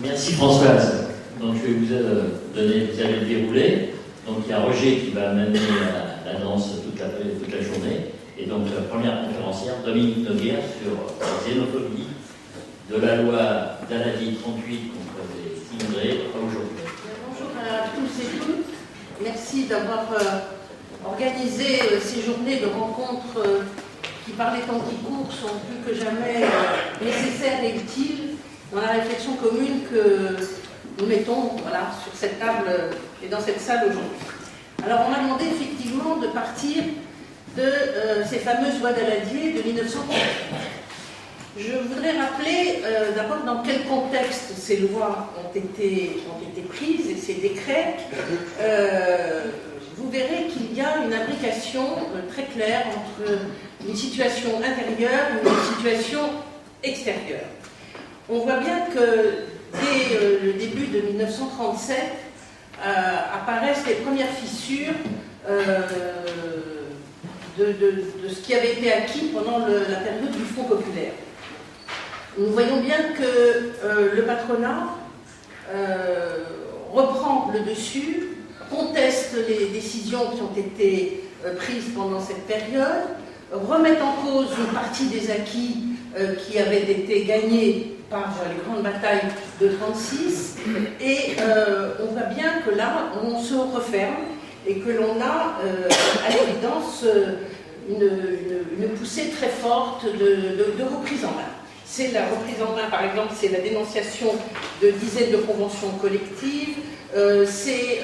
Merci Françoise. Donc je vais vous donner, vous allez le dérouler. Donc il y a Roger qui va mener la danse toute la journée. Et donc la première conférencière, Dominique Noguer, sur la xénophobie de la loi d'Aladi 38 contre les immigrés aujourd'hui. Bonjour à tous et toutes. Merci d'avoir organisé ces journées de rencontres qui, par les temps qui courent, sont plus que jamais nécessaires et utiles dans la réflexion commune que nous mettons sur cette table et dans cette salle aujourd'hui. Alors on m'a demandé effectivement de partir de ces fameuses lois d'Aladier de 1938. Je voudrais rappeler d'abord dans quel contexte ces lois ont été prises et ces décrets. Vous verrez qu'il y a une imbrication très claire entre une situation intérieure et une situation extérieure. On voit bien que dès le début de 1937 apparaissent les premières fissures de ce qui avait été acquis pendant la période du Front populaire. Nous voyons bien que le patronat reprend le dessus, conteste les décisions qui ont été prises pendant cette période, remet en cause une partie des acquis qui avaient été gagnés par les grandes batailles de 1936, et on voit bien que là, on se referme et que l'on a à l'évidence une poussée très forte de reprise en main. C'est la reprise en main, par exemple, c'est la dénonciation de dizaines de conventions collectives, c'est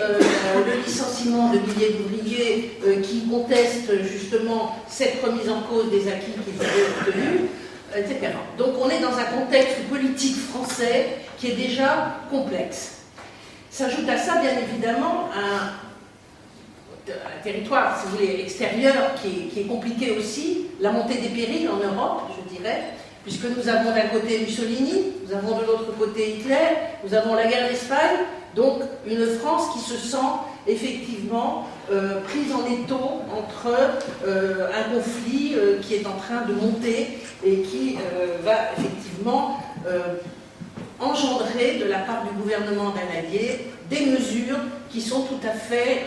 le licenciement de milliers d'ouvriers qui contestent justement cette remise en cause des acquis qu'ils avaient obtenus, etc. Donc on est dans un contexte politique français qui est déjà complexe. S'ajoute à ça, bien évidemment, un territoire, si vous voulez, extérieur qui est compliqué aussi, la montée des périls en Europe, je dirais, puisque nous avons d'un côté Mussolini, nous avons de l'autre côté Hitler, nous avons la guerre d'Espagne, donc une France qui se sent effectivement prise en étau entre un conflit qui est en train de monter et qui va effectivement engendrer de la part du gouvernement Daladier des mesures qui sont tout à fait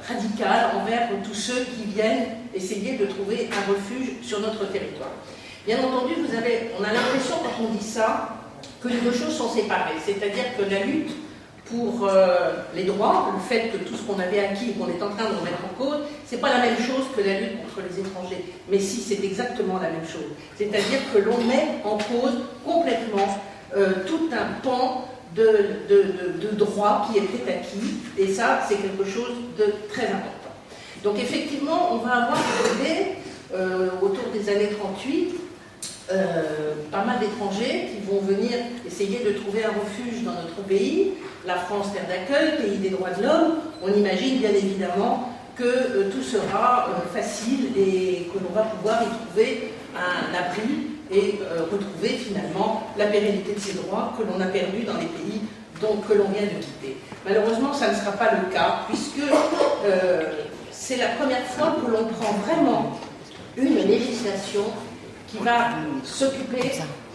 radicales envers tous ceux qui viennent essayer de trouver un refuge sur notre territoire. Bien entendu, on a l'impression quand on dit ça que les deux choses sont séparées, c'est-à-dire que la lutte pour les droits, le fait que tout ce qu'on avait acquis et qu'on est en train de remettre en cause, c'est pas la même chose que la lutte contre les étrangers. Mais si, c'est exactement la même chose. C'est-à-dire que l'on met en cause complètement tout un pan de droits qui étaient acquis, et ça, c'est quelque chose de très important. Donc effectivement, on va avoir autour des années 38, pas mal d'étrangers qui vont venir essayer de trouver un refuge dans notre pays, la France, terre d'accueil, pays des droits de l'homme. On imagine bien évidemment que tout sera facile et que l'on va pouvoir y trouver un abri et retrouver finalement la pérennité de ces droits que l'on a perdus dans les pays que l'on vient de quitter. Malheureusement, ça ne sera pas le cas, puisque c'est la première fois que l'on prend vraiment une législation qui va s'occuper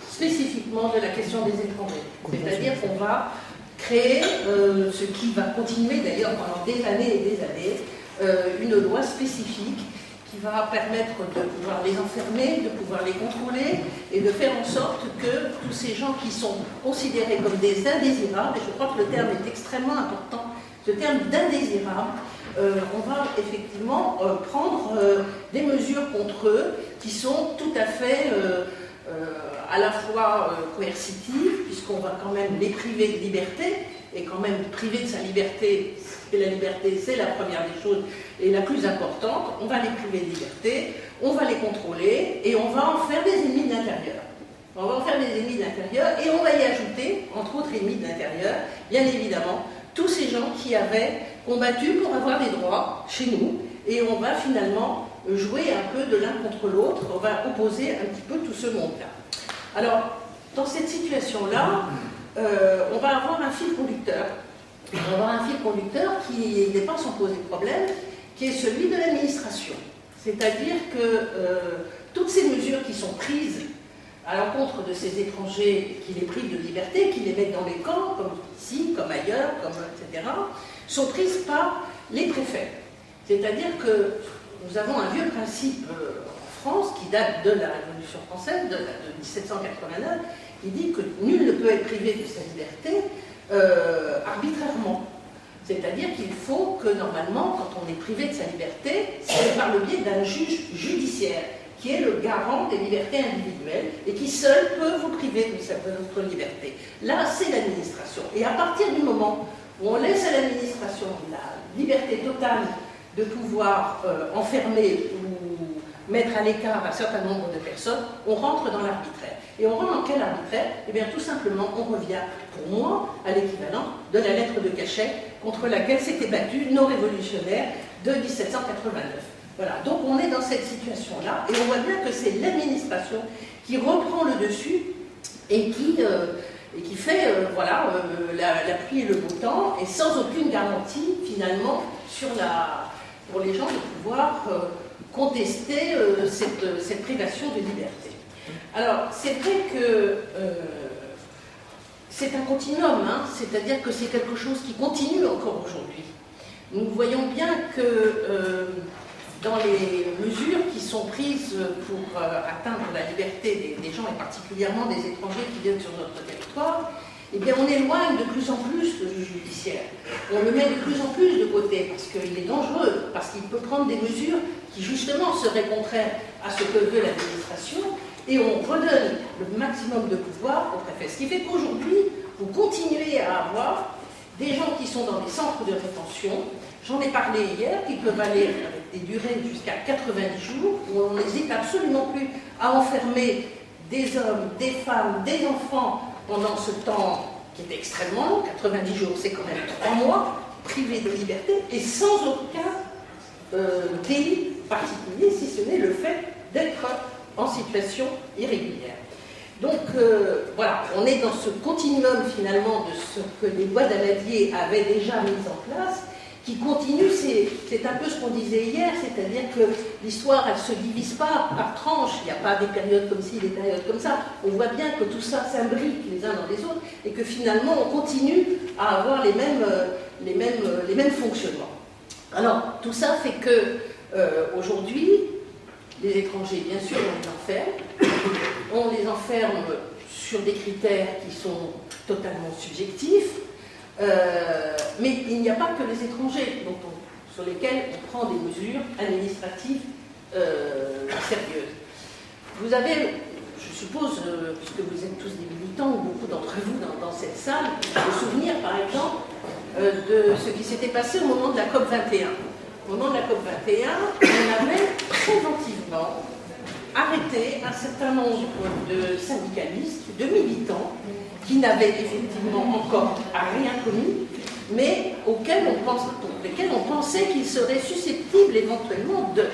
spécifiquement de la question des étrangers. C'est-à-dire qu'on va créer, ce qui va continuer d'ailleurs pendant des années et des années, une loi spécifique qui va permettre de pouvoir les enfermer, de pouvoir les contrôler et de faire en sorte que tous ces gens qui sont considérés comme des indésirables, et je crois que le terme est extrêmement important, ce terme d'indésirable, on va effectivement prendre des mesures contre eux qui sont tout à fait à la fois coercitives, puisqu'on va quand même les priver de liberté, et quand même priver de sa liberté, et la liberté c'est la première des choses et la plus importante, on va les priver de liberté, on va les contrôler et on va en faire des ennemis de l'intérieur. On va en faire des ennemis de l'intérieur et on va y ajouter, entre autres ennemis de l'intérieur, bien évidemment, tous ces gens qui avaient combattu pour avoir des droits chez nous, et on va finalement jouer un peu de l'un contre l'autre, on va opposer un petit peu tout ce monde-là. Alors, dans cette situation-là, on va avoir un fil conducteur. On va avoir un fil conducteur qui n'est pas sans poser problème, qui est celui de l'administration. C'est-à-dire que toutes ces mesures qui sont prises à l'encontre de ces étrangers qui les privent de liberté, qui les mettent dans les camps, comme ici, comme ailleurs, etc., sont prises par les préfets. C'est-à-dire que nous avons un vieux principe en France qui date de la Révolution française, de 1789, qui dit que nul ne peut être privé de sa liberté arbitrairement. C'est-à-dire qu'il faut que, normalement, quand on est privé de sa liberté, c'est par le biais d'un juge judiciaire, qui est le garant des libertés individuelles et qui seul peut vous priver de votre liberté. Là, c'est l'administration. Et à partir du moment où on laisse à l'administration la liberté totale de pouvoir enfermer ou mettre à l'écart un certain nombre de personnes, on rentre dans l'arbitraire. Et on rentre dans quel arbitraire? Eh bien, tout simplement, on revient, pour moi, à l'équivalent de la lettre de cachet contre laquelle s'étaient battus nos révolutionnaires de 1789. Voilà, donc on est dans cette situation-là, et on voit bien que c'est l'administration qui reprend le dessus et qui fait la pluie et le beau temps, et sans aucune garantie, finalement, pour les gens de pouvoir contester cette privation de liberté. Alors, c'est vrai que c'est un continuum, hein, c'est-à-dire que c'est quelque chose qui continue encore aujourd'hui. Nous voyons bien que dans les mesures qui sont prises pour atteindre la liberté des gens, et particulièrement des étrangers qui viennent sur notre territoire, eh bien on éloigne de plus en plus le juge judiciaire. On le met de plus en plus de côté, parce qu'il est dangereux, parce qu'il peut prendre des mesures qui justement seraient contraires à ce que veut l'administration, et on redonne le maximum de pouvoir au préfet. Ce qui fait qu'aujourd'hui, vous continuez à avoir des gens qui sont dans des centres de rétention. J'en ai parlé hier, qui peuvent aller avec des durées jusqu'à 90 jours, où on n'hésite absolument plus à enfermer des hommes, des femmes, des enfants pendant ce temps qui est extrêmement long. 90 jours, c'est quand même 3 mois, privés de liberté, et sans aucun délit particulier, si ce n'est le fait d'être en situation irrégulière. Donc voilà, on est dans ce continuum finalement de ce que les lois d'Amadier avaient déjà mis en place, qui continue, c'est un peu ce qu'on disait hier, c'est-à-dire que l'histoire, elle ne se divise pas par tranches, il n'y a pas des périodes comme ci, des périodes comme ça, on voit bien que tout ça s'imbrique les uns dans les autres, et que finalement on continue à avoir les mêmes fonctionnements. Alors, tout ça fait que aujourd'hui, les étrangers, bien sûr, on les enferme sur des critères qui sont totalement subjectifs, mais il n'y a pas que les étrangers sur lesquels on prend des mesures administratives sérieuses. Vous avez, je suppose, puisque vous êtes tous des militants, ou beaucoup d'entre vous dans cette salle, le souvenir, par exemple, de ce qui s'était passé au moment de la COP 21. Au moment de la COP 21, on avait préventivement arrêté un certain nombre de syndicalistes, de militants, qui n'avaient effectivement encore rien commis, mais lesquels on pensait qu'ils seraient susceptibles éventuellement de...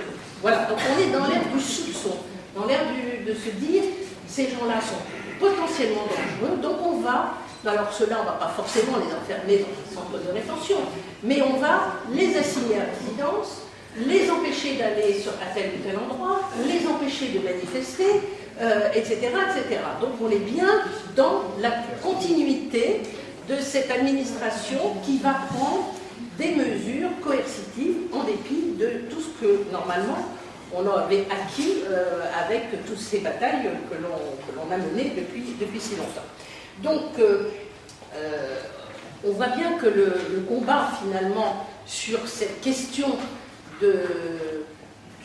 Voilà, donc on est dans l'ère du soupçon, dans l'ère de se dire, ces gens-là sont potentiellement dangereux, donc on va... Alors ceux-là, on ne va pas forcément les enfermer dans un centre de rétention, mais on va les assigner à résidence, les empêcher d'aller à tel ou tel endroit, les empêcher de manifester, etc., etc. Donc on est bien dans la continuité de cette administration qui va prendre des mesures coercitives en dépit de tout ce que, normalement, on avait acquis avec toutes ces batailles que l'on a menées depuis si longtemps. Donc, on voit bien que le combat, finalement, sur cette question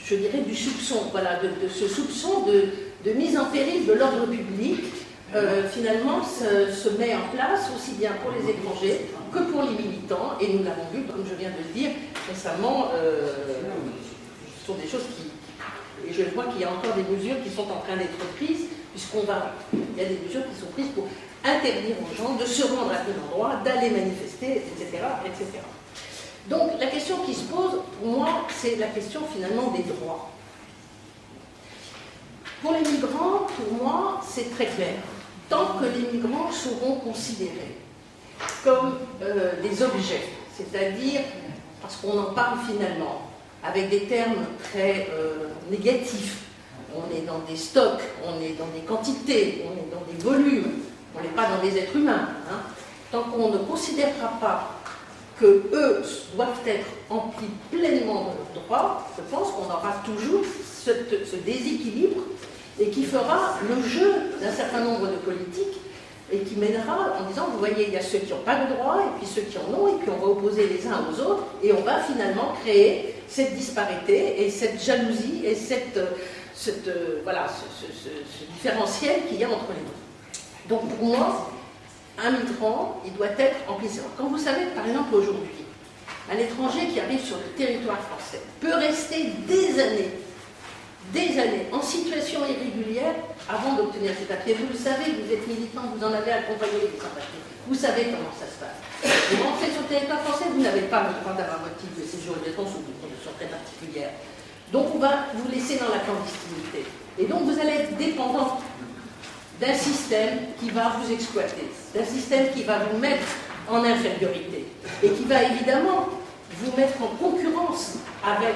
je dirais, du soupçon, voilà, de ce soupçon de mise en péril de l'ordre public, finalement, se met en place aussi bien pour les étrangers que pour les militants, et nous l'avons vu, comme je viens de le dire, récemment, ce sont des choses et je vois qu'il y a encore des mesures qui sont en train d'être prises, il y a des mesures qui sont prises pour interdire aux gens de se rendre à tel endroit, d'aller manifester, etc., etc. Donc la question qui se pose, pour moi, c'est la question finalement des droits. Pour les migrants, pour moi, c'est très clair. Tant que les migrants seront considérés comme des objets, c'est-à-dire, parce qu'on en parle finalement, avec des termes très négatifs, on est dans des stocks, on est dans des quantités, on est dans des volumes, on n'est pas dans des êtres humains. Hein. Tant qu'on ne considérera pas qu'eux doivent être emplis pleinement de leurs droits, je pense qu'on aura toujours ce déséquilibre et qui fera le jeu d'un certain nombre de politiques et qui mènera en disant, vous voyez, il y a ceux qui n'ont pas de droits et puis ceux qui en ont, et puis on va opposer les uns aux autres et on va finalement créer cette disparité et cette jalousie et ce différentiel qu'il y a entre les deux. Donc pour moi, un migrant, il doit être empli. Quand vous savez, par exemple, aujourd'hui, un étranger qui arrive sur le territoire français peut rester des années, en situation irrégulière avant d'obtenir ses papiers. Vous le savez, vous êtes militant, vous en avez accompagné les sans-papiers. Vous savez comment ça se passe. Vous rentrez sur le territoire français, vous n'avez pas le droit d'avoir votre titre de séjour et de réponse sous des conditions très particulières. Donc on va vous laisser dans la clandestinité. Et donc vous allez être dépendant d'un système qui va vous exploiter, d'un système qui va vous mettre en infériorité et qui va évidemment vous mettre en concurrence avec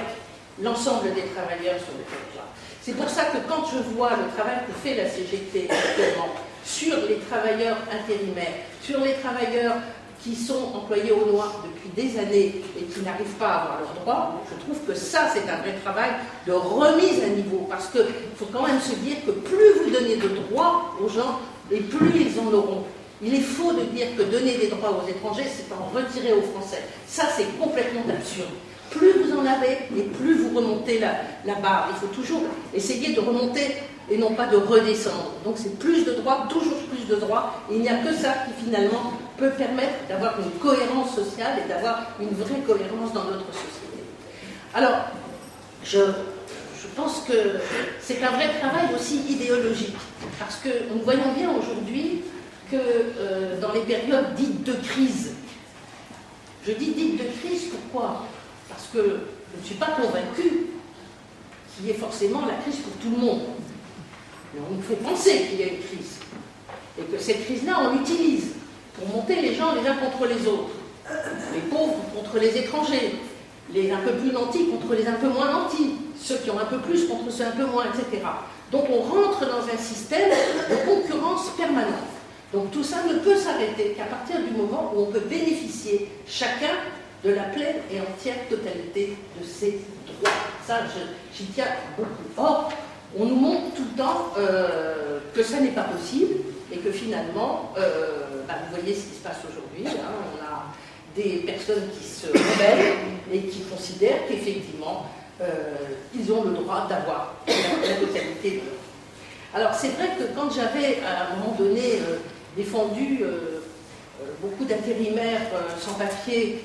l'ensemble des travailleurs sur le territoire. C'est pour ça que quand je vois le travail que fait la CGT actuellement sur les travailleurs intérimaires, sur les travailleurs qui sont employés au noir depuis des années et qui n'arrivent pas à avoir leurs droits, je trouve que ça, c'est un vrai travail de remise à niveau. Parce qu'il faut quand même se dire que plus vous donnez de droits aux gens, et plus ils en auront. Il est faux de dire que donner des droits aux étrangers, c'est en retirer aux Français. Ça, c'est complètement absurde. Plus vous en avez, et plus vous remontez la barre. Il faut toujours essayer de remonter et non pas de redescendre. Donc c'est plus de droits, toujours plus de droits. Et il n'y a que ça qui finalement peut permettre d'avoir une cohérence sociale et d'avoir une vraie cohérence dans notre société. Alors, je pense que c'est un vrai travail aussi idéologique. Parce que nous voyons bien aujourd'hui que dans les périodes dites de crise, je dis dites de crise, pourquoi ? Parce que je ne suis pas convaincue qu'il y ait forcément la crise pour tout le monde. Mais on nous fait penser qu'il y a une crise. Et que cette crise-là, on l'utilise pour monter les gens les uns contre les autres. Les pauvres contre les étrangers, les un peu plus nantis contre les un peu moins nantis, ceux qui ont un peu plus contre ceux un peu moins, etc. Donc on rentre dans un système de concurrence permanente. Donc tout ça ne peut s'arrêter qu'à partir du moment où on peut bénéficier chacun de la pleine et entière totalité de ses droits. Ça, j'y tiens beaucoup. Or, on nous montre tout le temps que ça n'est pas possible et que finalement, vous voyez ce qui se passe aujourd'hui, hein, on a des personnes qui se rebellent et qui considèrent qu'effectivement, ils ont le droit d'avoir la totalité de leurs droits. Alors, c'est vrai que quand j'avais, à un moment donné, défendu beaucoup d'intérimaires sans papier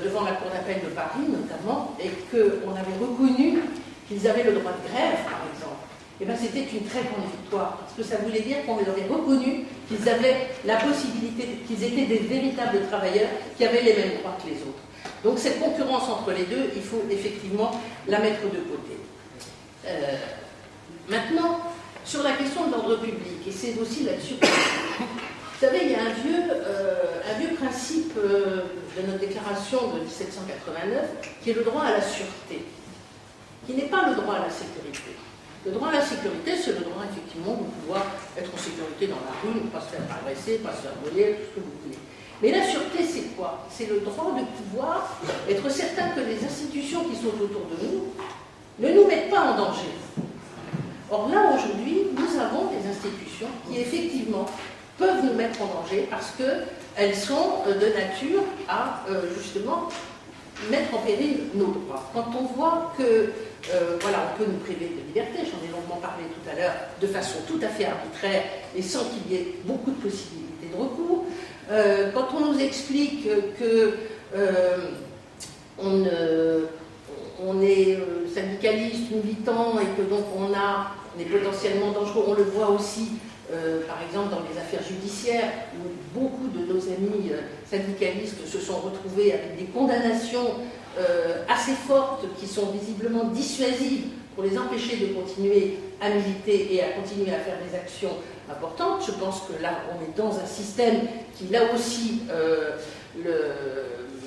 devant la Cour d'appel de Paris, notamment, et qu'on avait reconnu qu'ils avaient le droit de grève, par exemple, et bien c'était une très grande victoire, parce que ça voulait dire qu'on les avait reconnus, qu'ils avaient la possibilité, qu'ils étaient des véritables travailleurs, qui avaient les mêmes droits que les autres. Donc cette concurrence entre les deux, il faut effectivement la mettre de côté. Maintenant, sur la question de l'ordre public, et c'est aussi là-dessus que vous savez, il y a un vieux principe de notre déclaration de 1789, qui est le droit à la sûreté, qui n'est pas le droit à la sécurité. Le droit à la sécurité, c'est le droit, effectivement, de pouvoir être en sécurité dans la rue, ne pas se faire agresser, ne pas se faire voler, tout ce que vous voulez. Mais la sûreté, c'est quoi? C'est le droit de pouvoir être certain que les institutions qui sont autour de nous ne nous mettent pas en danger. Or là, aujourd'hui, nous avons des institutions qui, effectivement, peuvent nous mettre en danger parce qu'elles sont de nature à, justement, mettre en péril nos droits. Quand on voit que, on peut nous priver de liberté, j'en ai longuement parlé tout à l'heure, de façon tout à fait arbitraire et sans qu'il y ait beaucoup de possibilités de recours, quand on nous explique que on est syndicaliste, militant et que donc on est potentiellement dangereux, on le voit aussi par exemple dans les affaires judiciaires où beaucoup de nos amis syndicalistes se sont retrouvés avec des condamnations assez fortes qui sont visiblement dissuasives pour les empêcher de continuer à militer et à continuer à faire des actions importantes. Je pense que là on est dans un système qui là aussi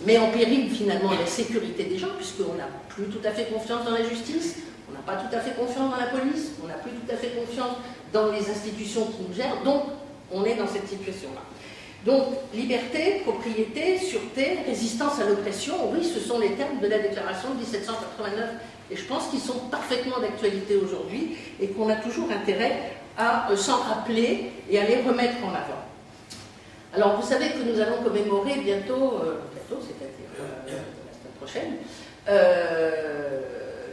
met en péril finalement la sécurité des gens puisqu'on n'a plus tout à fait confiance dans la justice. on n'a pas tout à fait confiance dans la police, on n'a plus tout à fait confiance dans les institutions qui nous gèrent, donc on est dans cette situation-là. Donc, liberté, propriété, sûreté, résistance à l'oppression, oui, ce sont les termes de la déclaration de 1789, et je pense qu'ils sont parfaitement d'actualité aujourd'hui, et qu'on a toujours intérêt à s'en rappeler et à les remettre en avant. Alors, vous savez que nous allons commémorer bientôt, c'est-à-dire la semaine prochaine,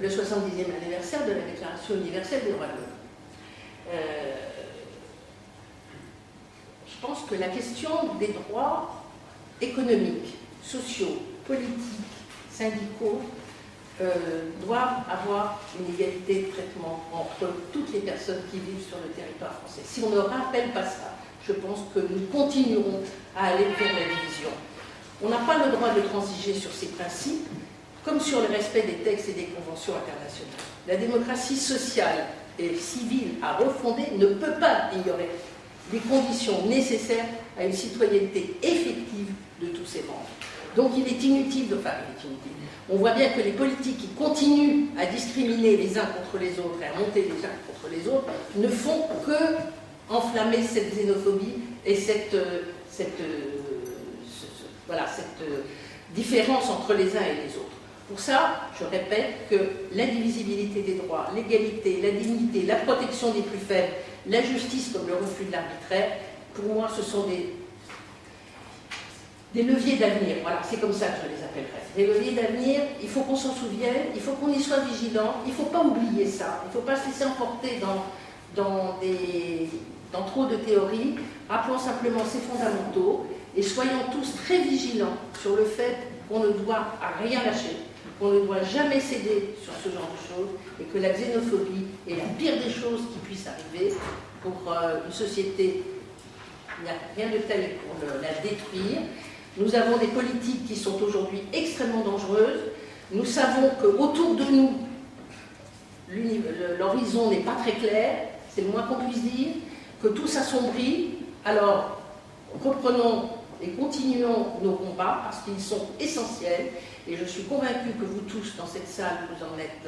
le 70e anniversaire de la Déclaration universelle des droits de l'homme. Je pense que la question des droits économiques, sociaux, politiques, syndicaux doit avoir une égalité de traitement entre toutes les personnes qui vivent sur le territoire français. Si on ne rappelle pas ça, je pense que nous continuerons à aller vers la division. On n'a pas le droit de transiger sur ces principes, comme sur le respect des textes et des conventions internationales. La démocratie sociale et civile à refonder ne peut pas ignorer les conditions nécessaires à une citoyenneté effective de tous ses membres. Donc il est inutile de faire inutile. On voit bien que les politiques qui continuent à discriminer les uns contre les autres et à monter les uns contre les autres ne font que enflammer cette xénophobie et cette différence entre les uns et les autres. Pour ça, je répète que l'indivisibilité des droits, l'égalité, la dignité, la protection des plus faibles, la justice comme le refus de l'arbitraire, pour moi, ce sont des leviers d'avenir. Voilà, c'est comme ça que je les appellerais. Des leviers d'avenir, il faut qu'on s'en souvienne, il faut qu'on y soit vigilant, il ne faut pas oublier ça, il ne faut pas se laisser emporter dans trop de théories. Rappelons simplement ces fondamentaux et soyons tous très vigilants sur le fait qu'on ne doit rien lâcher, qu'on ne doit jamais céder sur ce genre de choses et que la xénophobie est la pire des choses qui puisse arriver pour une société. Il n'y a rien de tel pour la détruire. Nous avons des politiques qui sont aujourd'hui extrêmement dangereuses. Nous savons qu'autour de nous, l'horizon n'est pas très clair, c'est le moins qu'on puisse dire, que tout s'assombrit. Alors, reprenons et continuons nos combats parce qu'ils sont essentiels. Et je suis convaincue que vous tous, dans cette salle, vous en êtes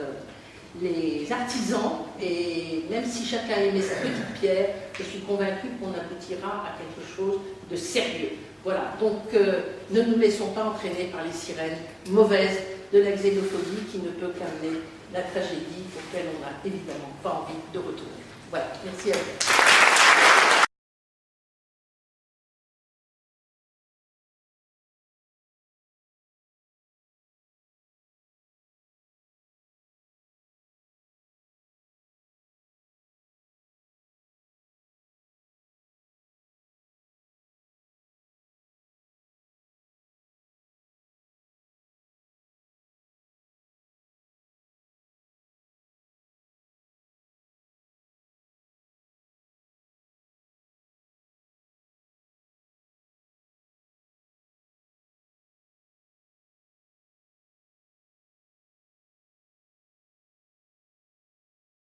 les artisans. Et même si chacun aimait sa petite pierre, je suis convaincue qu'on aboutira à quelque chose de sérieux. Voilà, donc ne nous laissons pas entraîner par les sirènes mauvaises de la xénophobie qui ne peut qu'amener la tragédie auquel on n'a évidemment pas envie de retourner. Voilà, merci à vous.